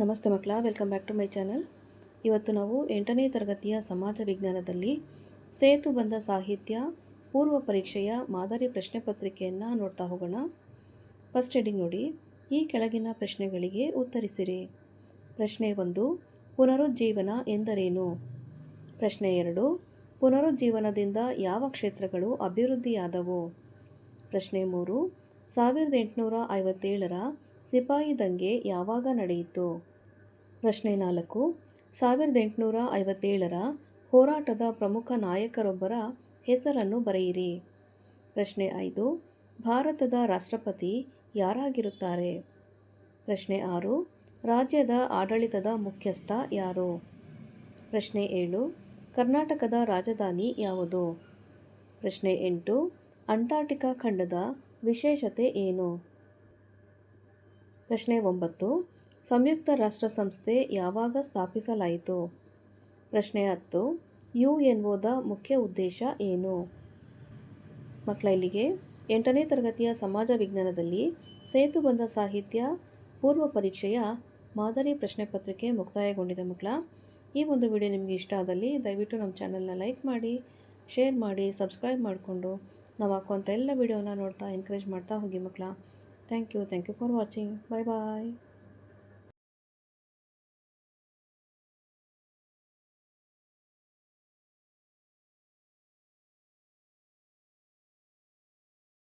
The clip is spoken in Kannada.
ನಮಸ್ತೆ ಮಕ್ಕಳ, welcome back to my channel. ಇವತ್ತು ನಾವು 8ನೇ ತರಗತಿಯ ಸಮಾಜ ವಿಜ್ಞಾನದಲ್ಲಿ ಸೇತುಬಂಧ ಸಾಹಿತ್ಯ ಪೂರ್ವ ಪರೀಕ್ಷೆಯ ಮಾದರಿ ಪ್ರಶ್ನೆ ಪತ್ರಿಕೆಯನ್ನು ನೋಡ್ತಾ ಹೋಗೋಣ. ಫಸ್ಟ್ ಹೆಡಿಂಗ್ ನೋಡಿ, ಈ ಕೆಳಗಿನ ಪ್ರಶ್ನೆಗಳಿಗೆ ಉತ್ತರಿಸಿರಿ. ಪ್ರಶ್ನೆ 1, ಪುನರುಜ್ಜೀವನ ಎಂದರೇನು? ಪ್ರಶ್ನೆ 2, ಪುನರುಜ್ಜೀವನದಿಂದ ಯಾವ ಕ್ಷೇತ್ರಗಳು ಅಭಿವೃದ್ಧಿಯಾದವು? ಪ್ರಶ್ನೆ 3, 1857ರ ಸಿಪಾಯಿ ದಂಗೆ ಯಾವಾಗ ನಡೆಯಿತು? ಪ್ರಶ್ನೆ 4, 1857ರ ಹೋರಾಟದ ಪ್ರಮುಖ ನಾಯಕರೊಬ್ಬರ ಹೆಸರನ್ನು ಬರೆಯಿರಿ. ಪ್ರಶ್ನೆ 5, ಭಾರತದ ರಾಷ್ಟ್ರಪತಿ ಯಾರಾಗಿರುತ್ತಾರೆ? ಪ್ರಶ್ನೆ 6, ರಾಜ್ಯದ ಆಡಳಿತದ ಮುಖ್ಯಸ್ಥ ಯಾರು? ಪ್ರಶ್ನೆ 7, ಕರ್ನಾಟಕದ ರಾಜಧಾನಿ ಯಾವುದು? ಪ್ರಶ್ನೆ 8, ಅಂಟಾರ್ಟಿಕಾ ಖಂಡದ ವಿಶೇಷತೆ ಏನು? ಪ್ರಶ್ನೆ 9, ಸಂಯುಕ್ತ ರಾಷ್ಟ್ರ ಸಂಸ್ಥೆ ಯಾವಾಗ ಸ್ಥಾಪಿಸಲಾಯಿತು? ಪ್ರಶ್ನೆ 10, UNOದ ಮುಖ್ಯ ಉದ್ದೇಶ ಏನು? ಮಕ್ಕಳ, ಇಲ್ಲಿಗೆ 8ನೇ ತರಗತಿಯ ಸಮಾಜ ವಿಜ್ಞಾನದಲ್ಲಿ ಸೇತುಬಂಧ ಸಾಹಿತ್ಯ ಪೂರ್ವ ಪರೀಕ್ಷೆಯ ಮಾದರಿ ಪ್ರಶ್ನೆ ಪತ್ರಿಕೆ ಮುಕ್ತಾಯಗೊಂಡಿದೆ. ಮಕ್ಕಳ, ಈ ಒಂದು ವಿಡಿಯೋ ನಿಮಗೆ ಇಷ್ಟ ಆದಲ್ಲಿ ದಯವಿಟ್ಟು ನಮ್ಮ ಚಾನಲ್ನ ಲೈಕ್ ಮಾಡಿ, ಶೇರ್ ಮಾಡಿ, ಸಬ್ಸ್ಕ್ರೈಬ್ ಮಾಡಿಕೊಂಡು ನಾವು ಹಾಕುವಂಥ ಎಲ್ಲ ವಿಡಿಯೋನ ನೋಡ್ತಾ ಎನ್ಕರೇಜ್ ಮಾಡ್ತಾ ಹೋಗಿ ಮಕ್ಕಳ. Thank you for watching. Bye bye.